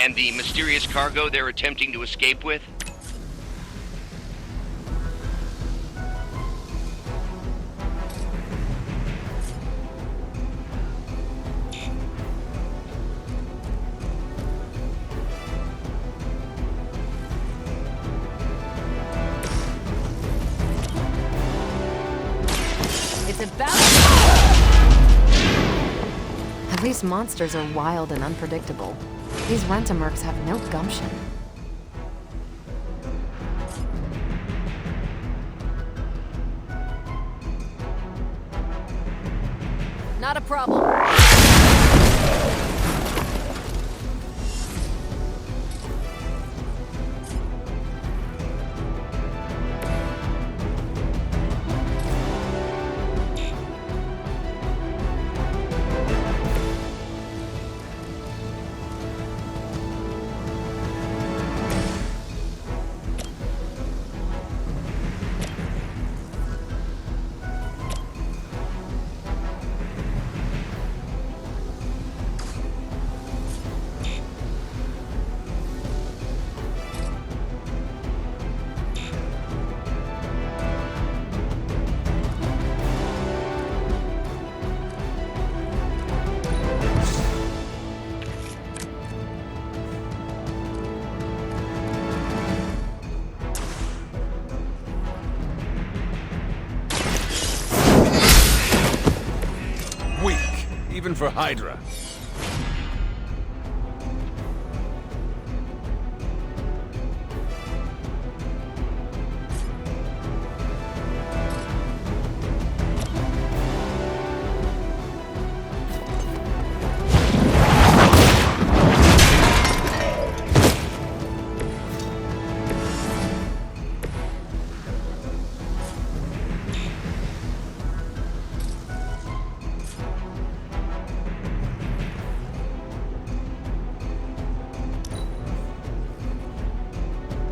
And the mysterious cargo they're attempting to escape with? It's about... At least monsters are wild and unpredictable. These Rent-A-Mercs have no gumption. Not a problem. Even for Hydra.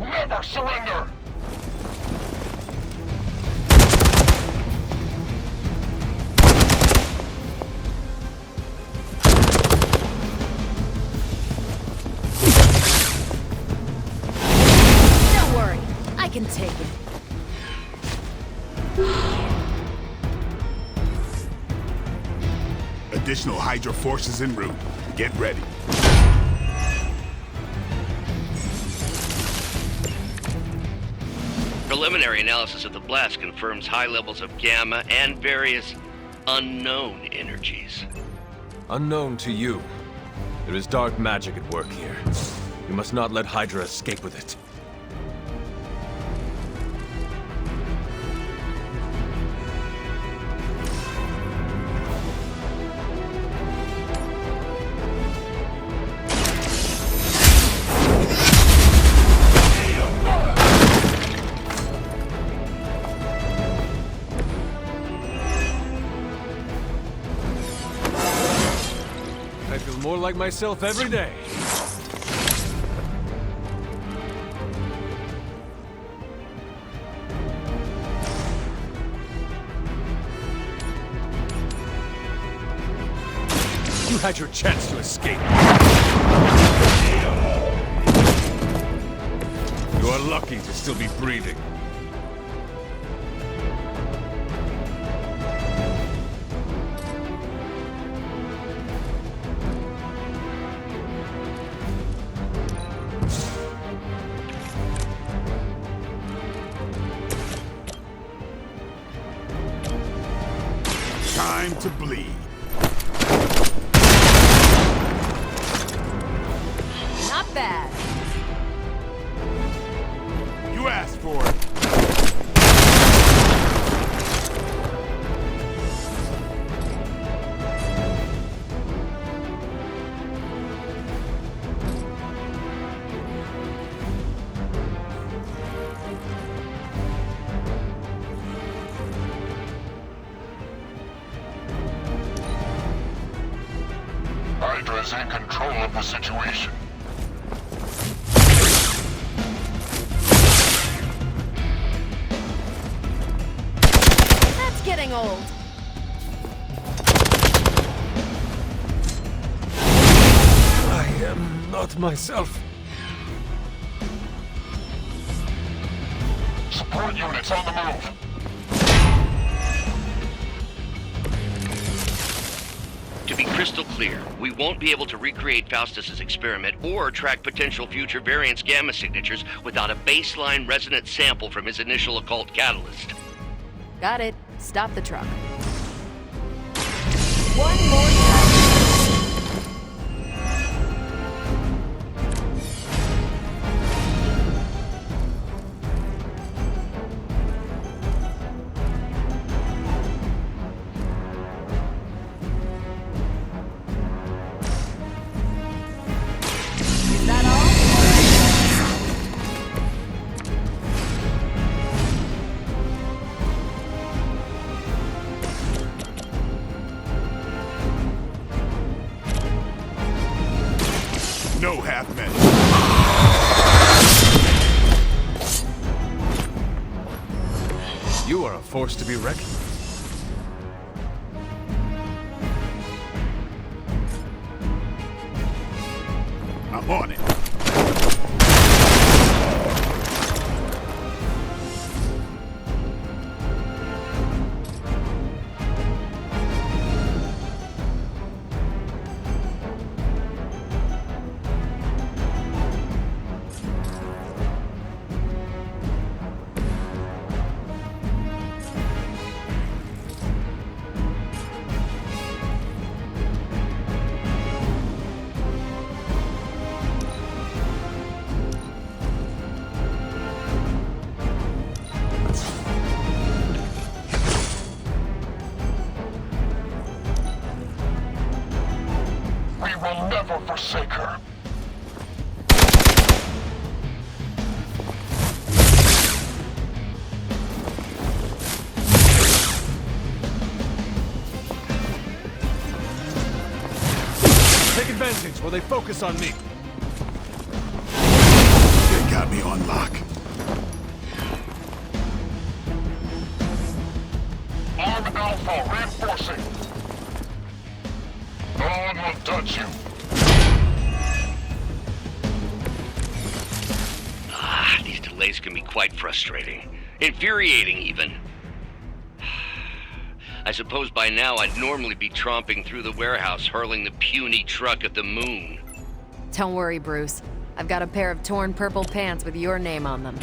Never surrender! Don't worry, I can take it. Additional Hydra forces en route. Get ready. Preliminary analysis of the blast confirms high levels of gamma and various unknown energies. Unknown to you. There is dark magic at work here. You must not let Hydra escape with it. I feel more like myself every day. You had your chance to escape. You are lucky to still be breathing. Time to bleed. Not bad. You asked for it. Hydra is in control of the situation. That's getting old. I am not myself. Support units on the move. To be crystal clear, we won't be able to recreate Faustus's experiment or track potential future variance gamma signatures without a baseline resonance sample from his initial occult catalyst. Got it. Stop the truck. One more time. Is that all? No half men. You are a force to be reckoned with. I'm on it. We will never forsake her. Take advantage while they focus on me. They got me on lock. Arm Alpha reinforcing. No one will touch you. These delays can be quite frustrating. Infuriating, even. I suppose by now I'd normally be tromping through the warehouse, hurling the puny truck at the moon. Don't worry, Bruce. I've got a pair of torn purple pants with your name on them.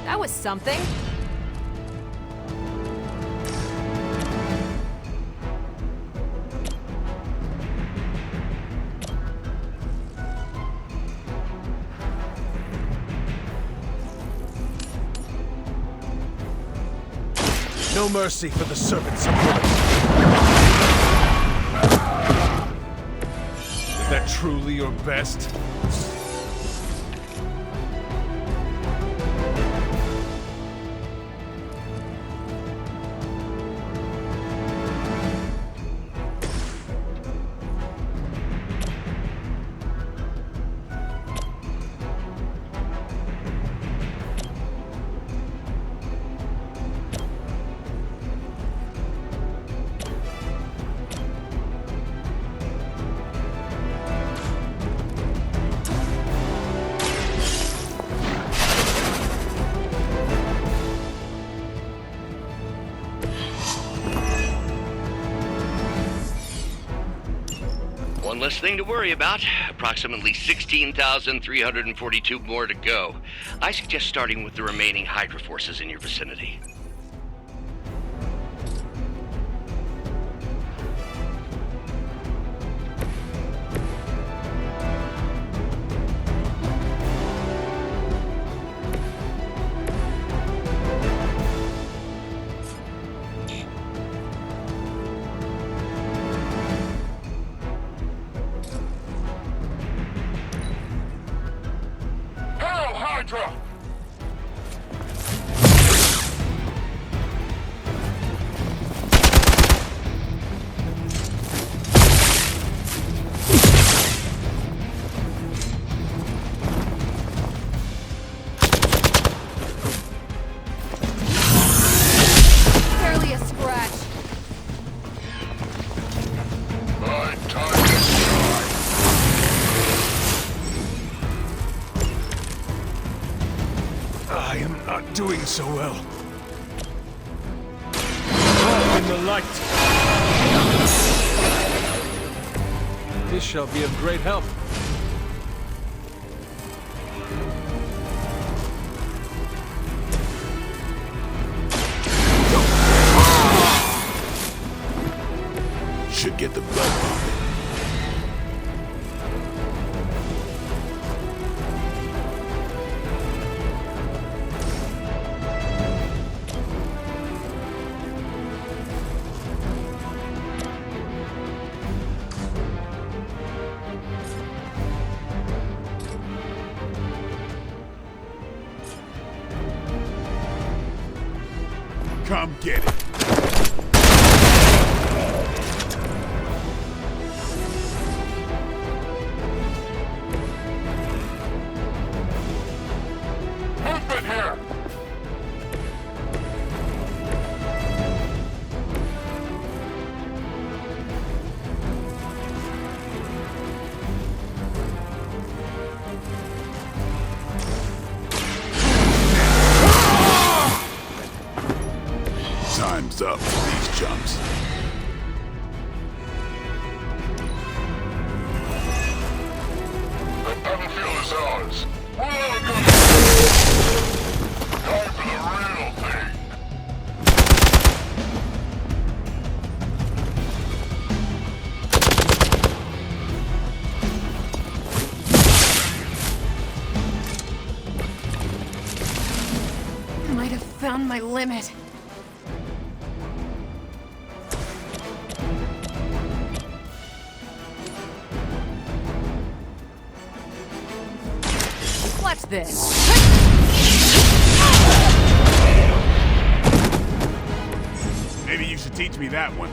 That was something. No mercy for the servants of Lilith. Is that truly your best? One less thing to worry about. Approximately 16,342 more to go. I suggest starting with the remaining Hydra forces in your vicinity. Hail Hydra! doing so well. Walk in the light. This shall be of great help. Should get the blood pumping. Come get it. Movement here! Time's up for these chumps. The battlefield is ours. We're all good. Time for the real thing. Might have found my limit. Watch this. Maybe you should teach me that one.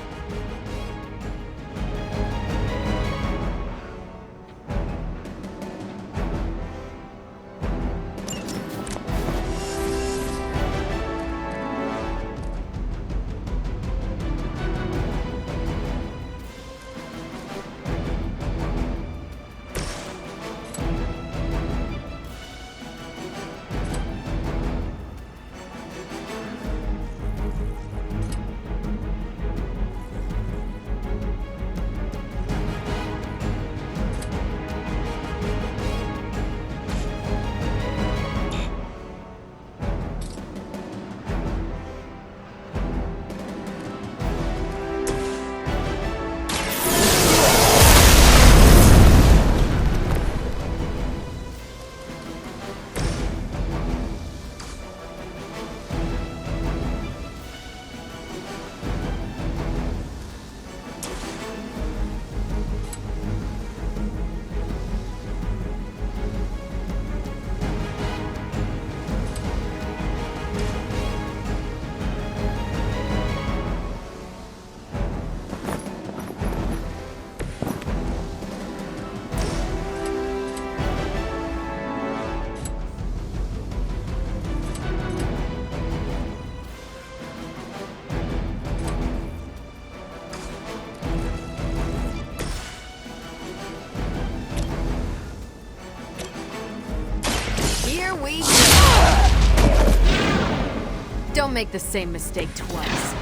Here we go. Don't make the same mistake twice.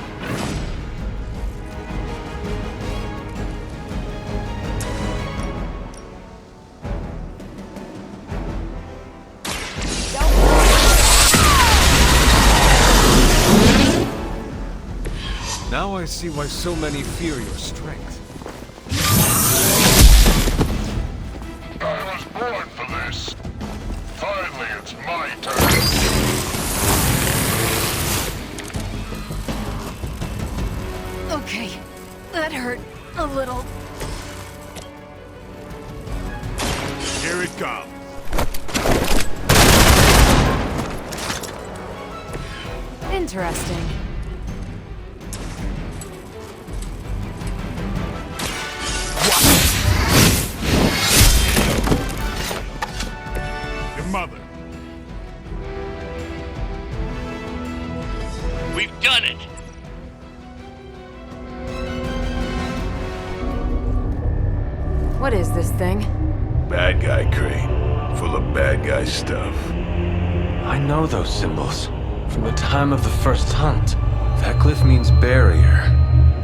Now I see why so many fear your strength. I was born for this. Finally, it's my turn. Okay, that hurt a little. Here it comes. Interesting. Your mother. We've done it! What is this thing? Bad guy crate. Full of bad guy stuff. I know those symbols. From the time of the first hunt. That glyph means barrier.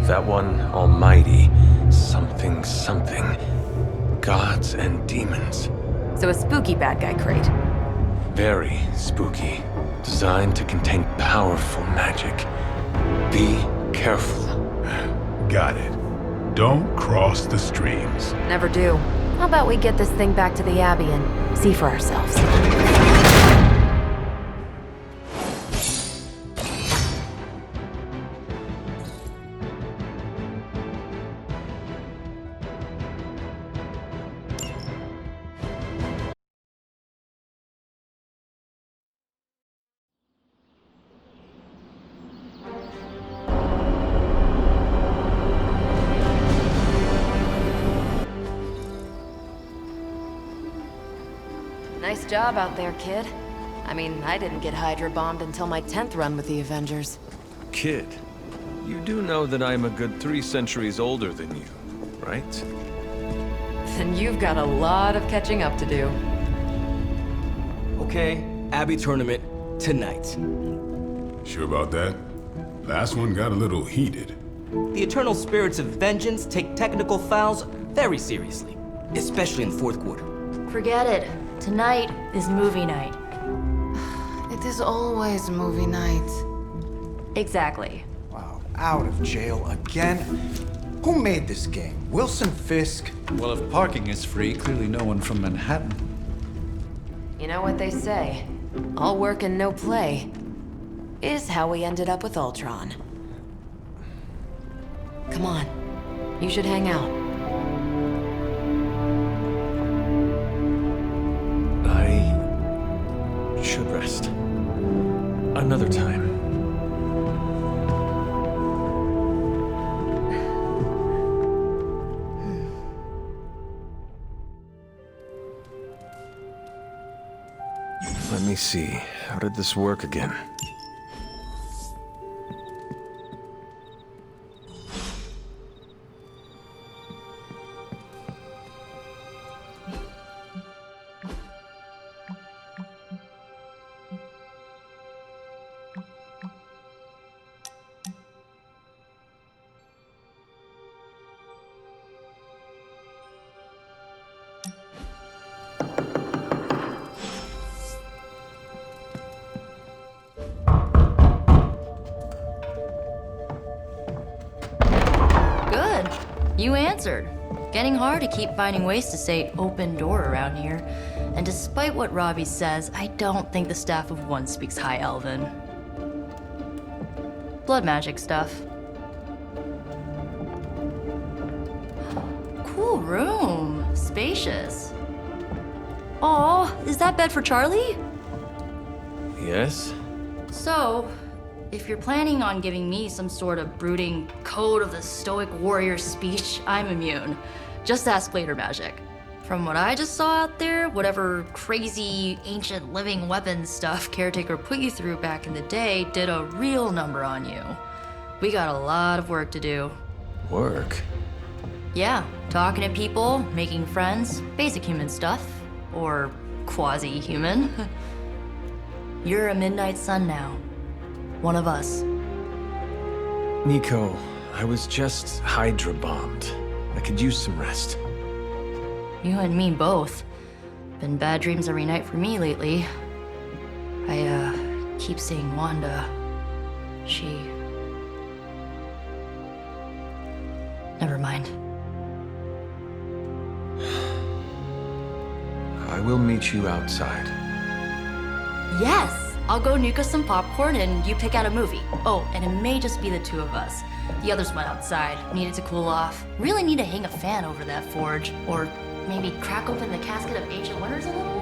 That one, almighty. Something, something. Gods and demons. So a spooky bad guy crate. Very spooky. Designed to contain powerful magic. Be careful. Got it. Don't cross the streams. Never do. How about we get this thing back to the Abbey and see for ourselves? Nice job out there, kid. I mean, I didn't get Hydra bombed until my 10th run with the Avengers. Kid, you do know that I'm a good 3 centuries older than you, right? Then you've got a lot of catching up to do. Okay, Abbey tournament tonight. Sure about that? Last one got a little heated. The Eternal Spirits of Vengeance take technical fouls very seriously, especially in the fourth quarter. Forget it. Tonight is movie night. It is always movie night. Exactly. Wow, out of jail again? Who made this game? Wilson Fisk? Well, if parking is free, clearly no one from Manhattan. You know what they say? All work and no play is how we ended up with Ultron. Come on. You should hang out. I should rest. Another time. Let me see. How did this work again? Good. You answered. Getting hard to keep finding ways to say open door around here. And despite what Robbie says, I don't think the staff of One speaks High Elven. Blood magic stuff. Cool room. Spacious. Aw, is that bed for Charlie? Yes? So, if you're planning on giving me some sort of brooding code of the stoic warrior speech, I'm immune. Just ask later magic. From what I just saw out there, whatever crazy ancient living weapons stuff Caretaker put you through back in the day did a real number on you. We got a lot of work to do. Work? Yeah, talking to people, making friends, basic human stuff. Or quasi-human. You're a Midnight Sun now. One of us. Nico, I was just Hydra bombed. I could use some rest. You and me both. Been bad dreams every night for me lately. I, keep seeing Wanda. She... Never mind. I will meet you outside. Yes! I'll go nuke us some popcorn and you pick out a movie. Oh, and it may just be the two of us. The others went outside, needed to cool off. Really need to hang a fan over that forge. Or maybe crack open the casket of ancient wonders a little?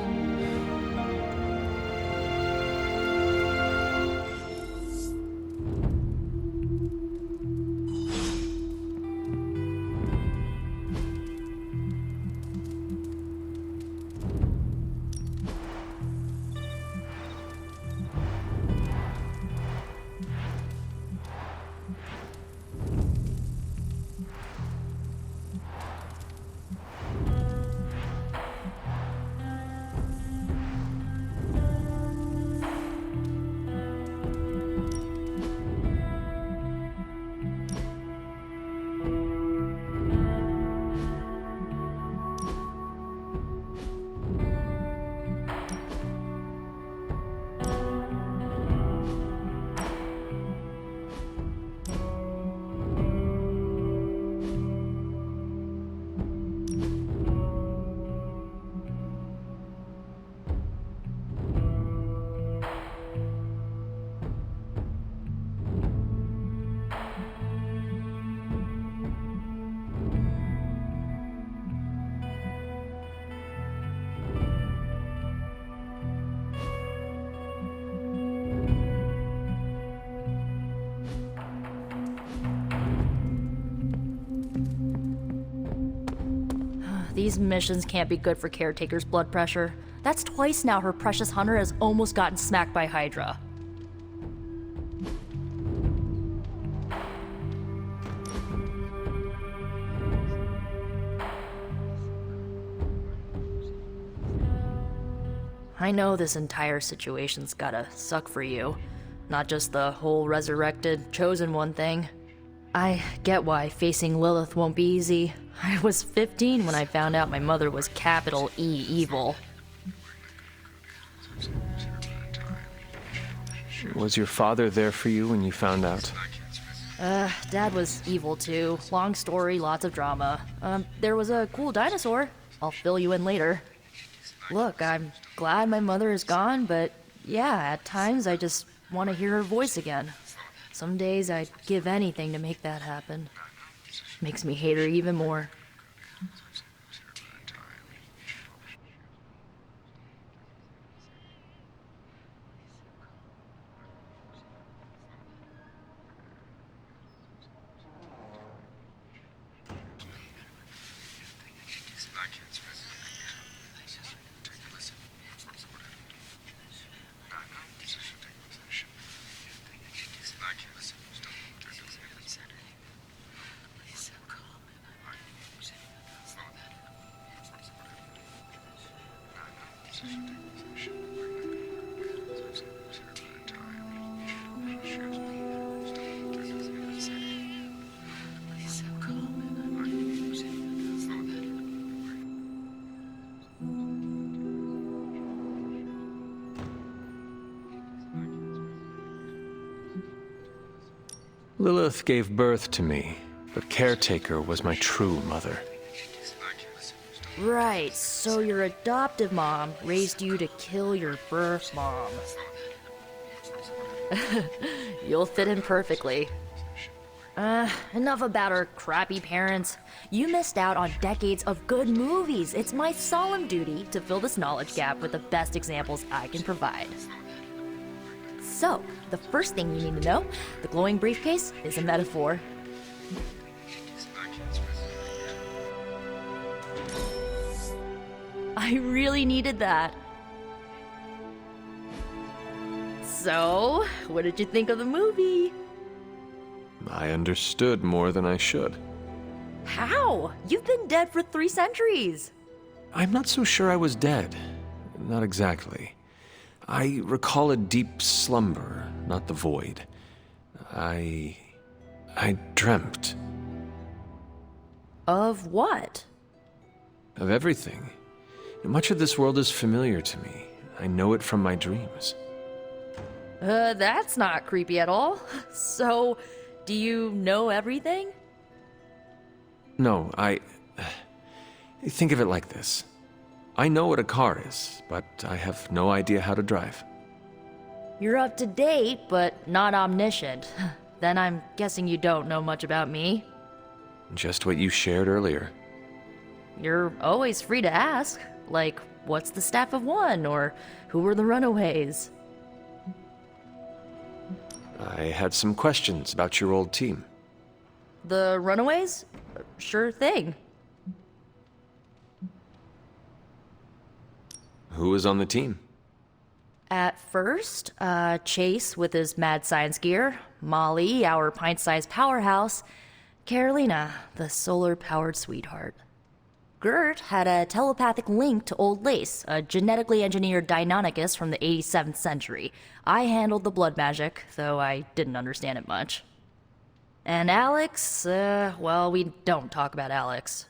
these missions can't be good for Caretaker's blood pressure. That's twice now her precious hunter has almost gotten smacked by Hydra. I know this entire situation's gotta suck for you. Not just the whole resurrected, chosen one thing. I get why facing Lilith won't be easy. I was 15 when I found out my mother was capital E evil. Was your father there for you when you found out? Dad was evil too. Long story, lots of drama. There was a cool dinosaur. I'll fill you in later. Look, I'm glad my mother is gone, but yeah, at times I just want to hear her voice again. Some days I'd give anything to make that happen. Makes me hate her even more. Lilith gave birth to me, but Caretaker was my true mother. Right, so your adoptive mom raised you to kill your birth mom. You'll fit in perfectly. Enough about our crappy parents. You missed out on decades of good movies. It's my solemn duty to fill this knowledge gap with the best examples I can provide. So, the first thing you need to know, the glowing briefcase is a metaphor. I really needed that. So, what did you think of the movie? I understood more than I should. How? You've been dead for 3 centuries. I'm not so sure I was dead. Not exactly. I recall a deep slumber, not the void. I dreamt. Of what? Of everything. Much of this world is familiar to me. I know it from my dreams. That's not creepy at all. So, do you know everything? No, think of it like this. I know what a car is, but I have no idea how to drive. You're up to date, but not omniscient. Then I'm guessing you don't know much about me. Just what you shared earlier. You're always free to ask. Like, what's the staff of one? Or who were the runaways? I had some questions about your old team. The runaways? Sure thing. Who was on the team? At first, Chase with his mad science gear, Molly, our pint-sized powerhouse, Carolina, the solar-powered sweetheart. Gert had a telepathic link to Old Lace, a genetically engineered Deinonychus from the 87th century. I handled the blood magic, though I didn't understand it much. And Alex, well, we don't talk about Alex.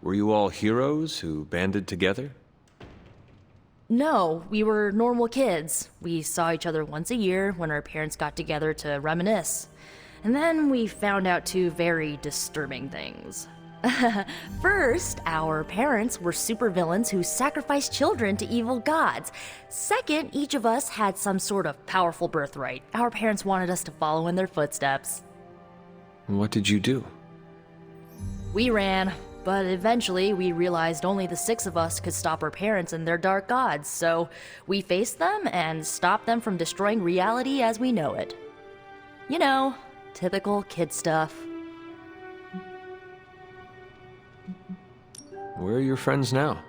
Were you all heroes who banded together? No, we were normal kids. We saw each other once a year when our parents got together to reminisce. And then we found out 2 very disturbing things. First, our parents were supervillains who sacrificed children to evil gods. Second, each of us had some sort of powerful birthright. Our parents wanted us to follow in their footsteps. What did you do? We ran, but eventually we realized only the 6 of us could stop our parents and their dark gods, so we faced them and stopped them from destroying reality as we know it. You know, typical kid stuff. Where are your friends now?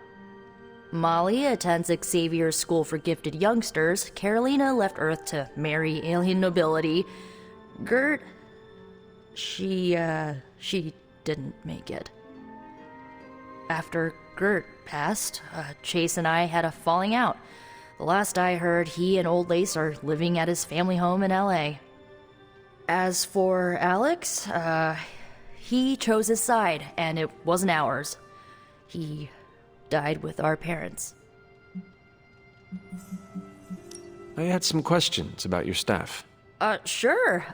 Molly attends Xavier's School for Gifted Youngsters. Carolina left Earth to marry alien nobility. Gert... She didn't make it. After Gert passed, Chase and I had a falling out. The last I heard, he and Old Lace are living at his family home in LA. As for Alex, he chose his side, and it wasn't ours. He died with our parents. I had some questions about your staff. Sure.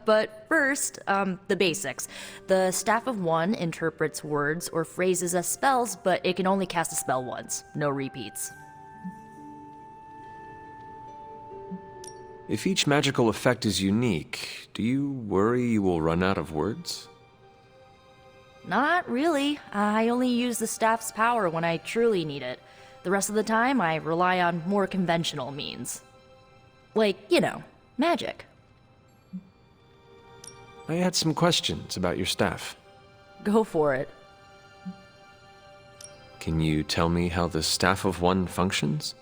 But first, the basics. The Staff of One interprets words or phrases as spells, but it can only cast a spell once. No repeats. If each magical effect is unique, do you worry you will run out of words? Not really. I only use the staff's power when I truly need it. The rest of the time, I rely on more conventional means. Like, magic. I had some questions about your staff. Go for it. Can you tell me how the Staff of One functions?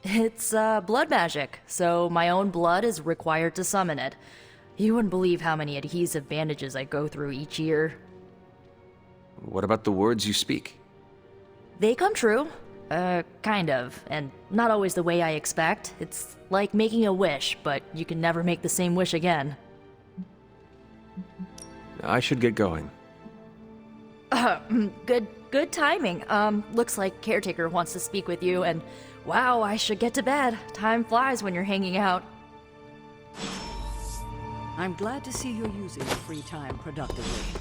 It's, blood magic, so my own blood is required to summon it. You wouldn't believe how many adhesive bandages I go through each year. What about the words you speak? They come true. Kind of, and not always the way I expect. It's like making a wish, but you can never make the same wish again. I should get going. Good timing. Looks like Caretaker wants to speak with you, and wow, I should get to bed. Time flies when you're hanging out. I'm glad to see you're using your free time productively.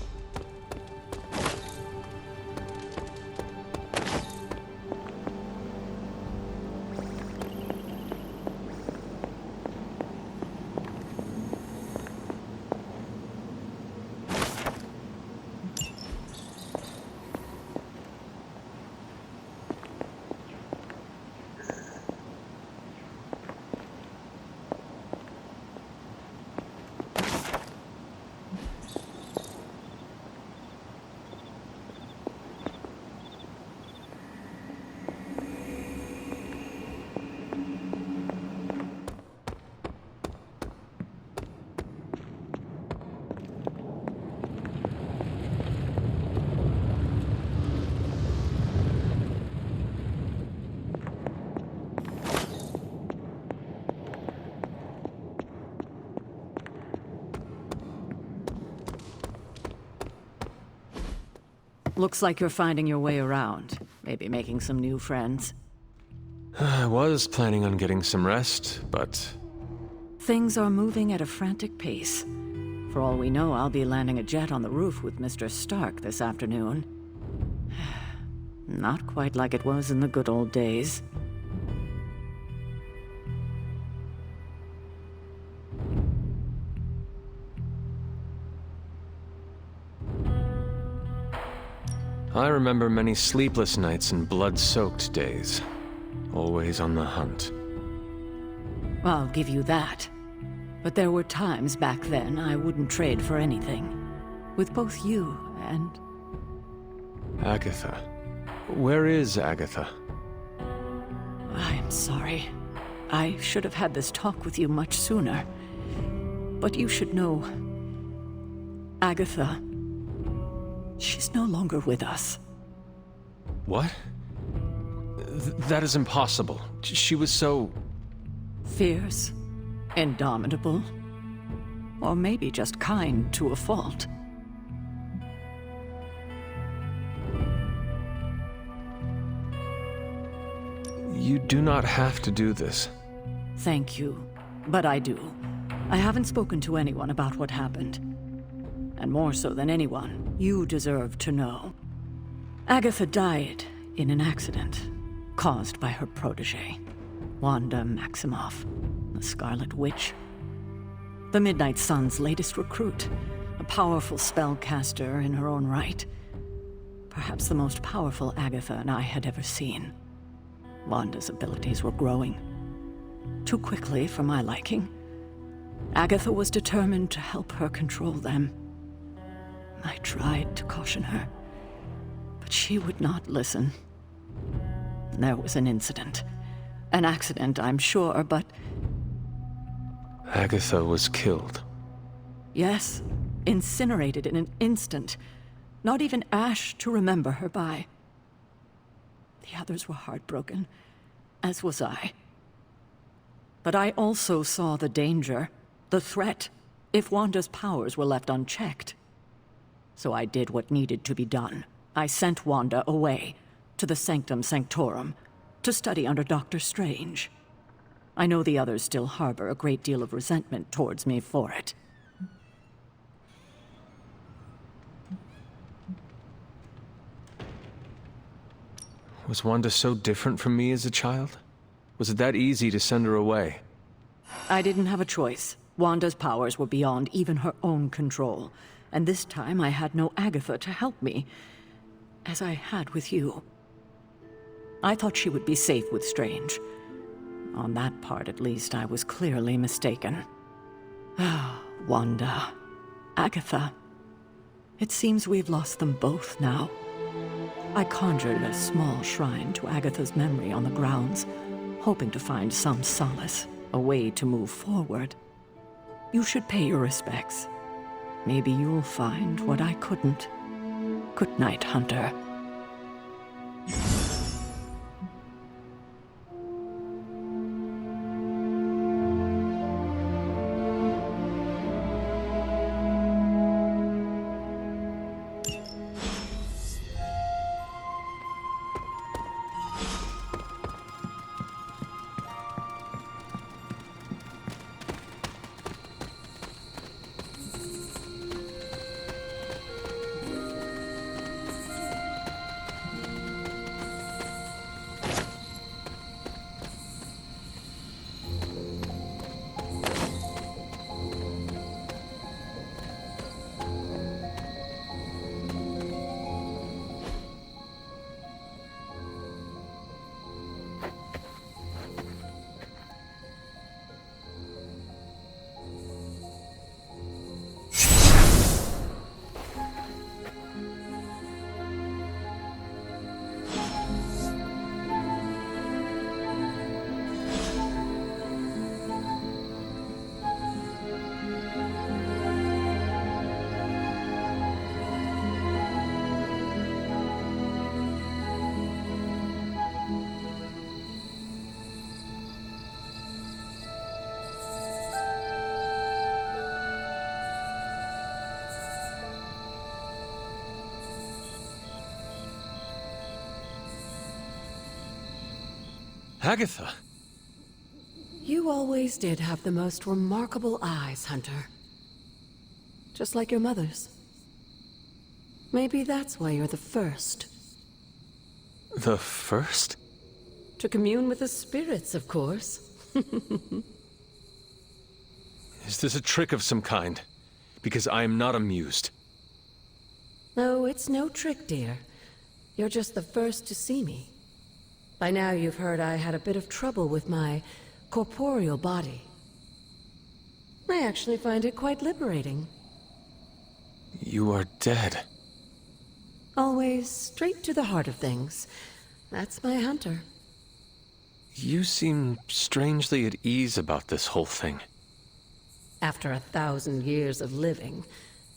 Looks like you're finding your way around. Maybe making some new friends. I was planning on getting some rest, but... Things are moving at a frantic pace. For all we know, I'll be landing a jet on the roof with Mr. Stark this afternoon. Not quite like it was in the good old days. I remember many sleepless nights and blood-soaked days. Always on the hunt. I'll give you that. But there were times back then I wouldn't trade for anything. With both you and... Agatha. Where is Agatha? I'm sorry. I should have had this talk with you much sooner. But you should know... Agatha... She's no longer with us. What? That is impossible. She was so... Fierce, indomitable, or maybe just kind to a fault. You do not have to do this. Thank you, but I do. I haven't spoken to anyone about what happened. And more so than anyone, you deserve to know. Agatha died in an accident caused by her protege, Wanda Maximoff, the Scarlet Witch. The Midnight Sun's latest recruit, a powerful spellcaster in her own right. Perhaps the most powerful Agatha and I had ever seen. Wanda's abilities were growing. Too quickly for my liking. Agatha was determined to help her control them. I tried to caution her, but But she would not listen. There was an incident. An accident, I'm sure, but Agatha was killed. yes, incinerated in an instant. Not even ash to remember her by. The others were heartbroken, as was I. But I also saw the danger, the threat, if Wanda's powers were left unchecked. So I did what needed to be done. I sent Wanda away, to the Sanctum Sanctorum, to study under Doctor Strange. I know the others still harbor a great deal of resentment towards me for it. Was Wanda so different from me as a child? Was it that easy to send her away? I didn't have a choice. Wanda's powers were beyond even her own control. And this time I had no Agatha to help me, as I had with you. I thought she would be safe with Strange. On that part, at least, I was clearly mistaken. Ah, Wanda. Agatha. It seems we've lost them both now. I conjured a small shrine to Agatha's memory on the grounds, hoping to find some solace, a way to move forward. You should pay your respects. Maybe you'll find what I couldn't. Good night, Hunter. Agatha! You always did have the most remarkable eyes, Hunter. Just like your mother's. Maybe that's why you're the first. The first? To commune with the spirits, of course. Is this a trick of some kind? Because I am not amused. No, it's no trick, dear. You're just the first to see me. By now you've heard I had a bit of trouble with my corporeal body. I actually find it quite liberating. You are dead. Always straight to the heart of things. That's my Hunter. You seem strangely at ease about this whole thing. After 1,000 years of living,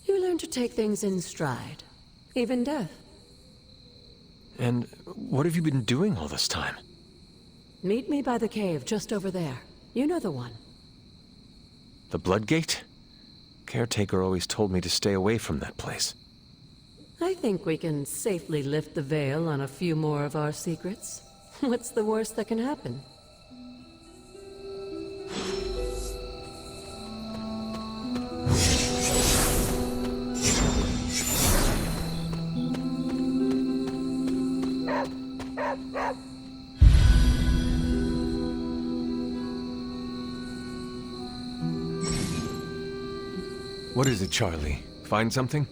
you learn to take things in stride. Even death. And what have you been doing all this time? Meet me by the cave just over there. You know the one. The Bloodgate? Caretaker always told me to stay away from that place. I think we can safely lift the veil on a few more of our secrets. What's the worst that can happen? What is it, Charlie? Find something?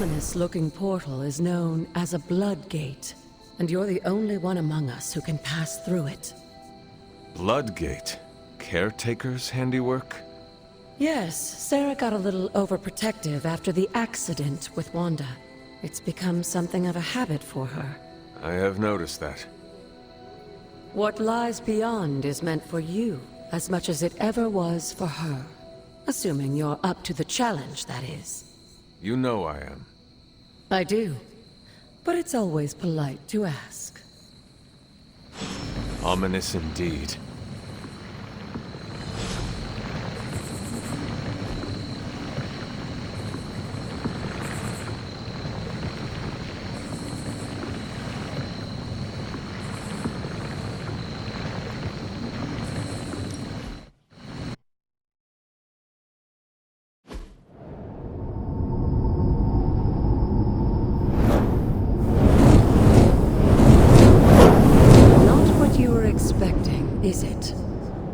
ominous-looking portal is known as a blood gate, and you're the only one among us who can pass through it. Bloodgate? Caretaker's handiwork? Yes, Sarah got a little overprotective after the accident with Wanda. It's become something of a habit for her. I have noticed that. What lies beyond is meant for you, as much as it ever was for her. Assuming you're up to the challenge, that is. You know I am. I do. But it's always polite to ask. Ominous indeed. Is it?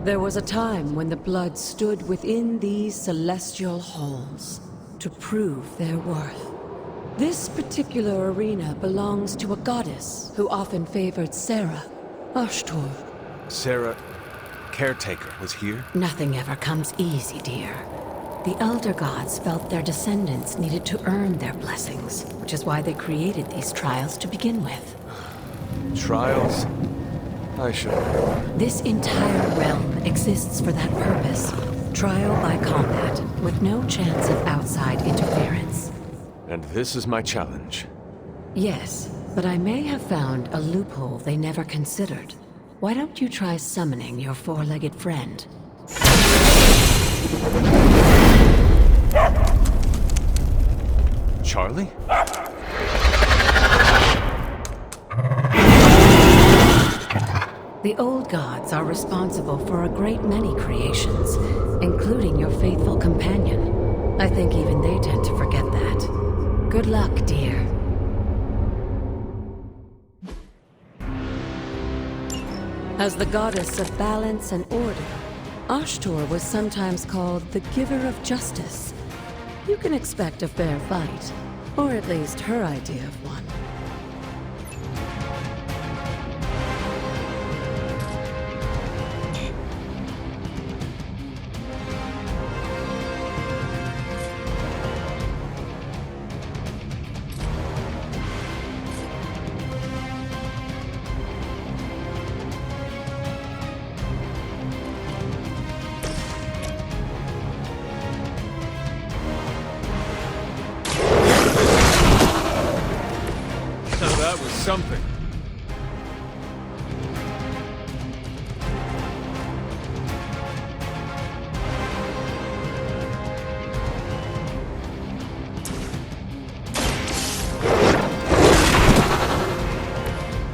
There was a time when the blood stood within these celestial halls to prove their worth. This particular arena belongs to a goddess who often favored Sarah, Ashtor. Sarah, caretaker, was here? Nothing ever comes easy, dear. The Elder Gods felt their descendants needed to earn their blessings, which is why they created these trials to begin with. Trials? I should. This entire realm exists for that purpose. Trial by combat, with no chance of outside interference. And this is my challenge. Yes, but I may have found a loophole they never considered. Why don't you try summoning your four-legged friend? Charlie? The old gods are responsible for a great many creations, including your faithful companion. I think even they tend to forget that. Good luck, dear. As the goddess of balance and order, Ashtor was sometimes called the giver of justice. You can expect a fair fight, or at least her idea of one. That was something.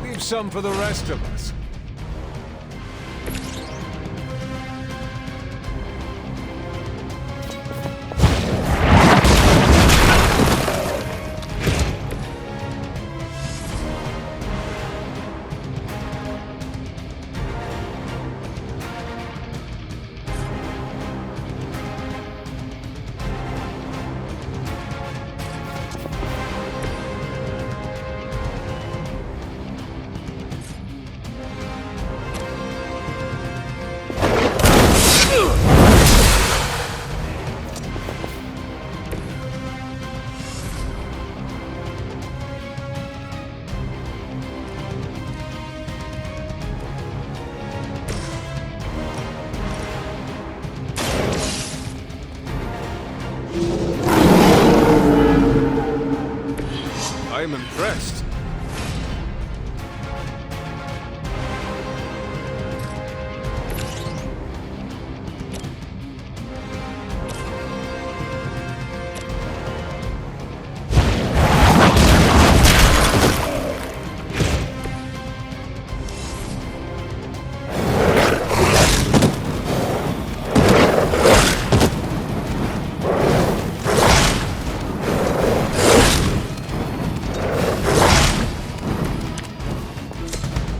Leave some for the rest of us. I am impressed.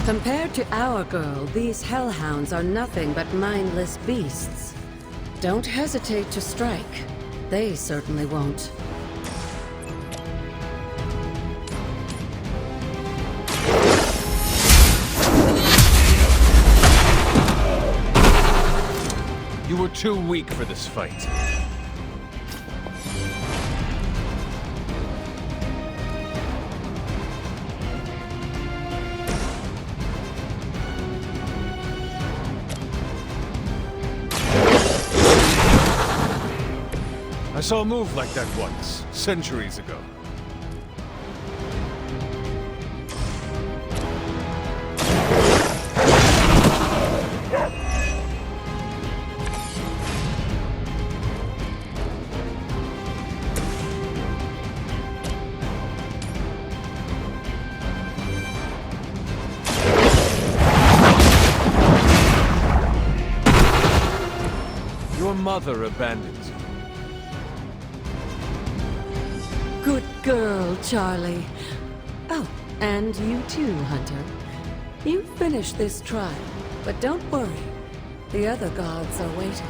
Compared to our girl, these hellhounds are nothing but mindless beasts. Don't hesitate to strike. They certainly won't. You were too weak for this fight. I saw a move like that once, centuries ago. Your mother abandons you. Good girl, Charlie. Oh, and you too, Hunter. You finished this trial, but don't worry. The other gods are waiting.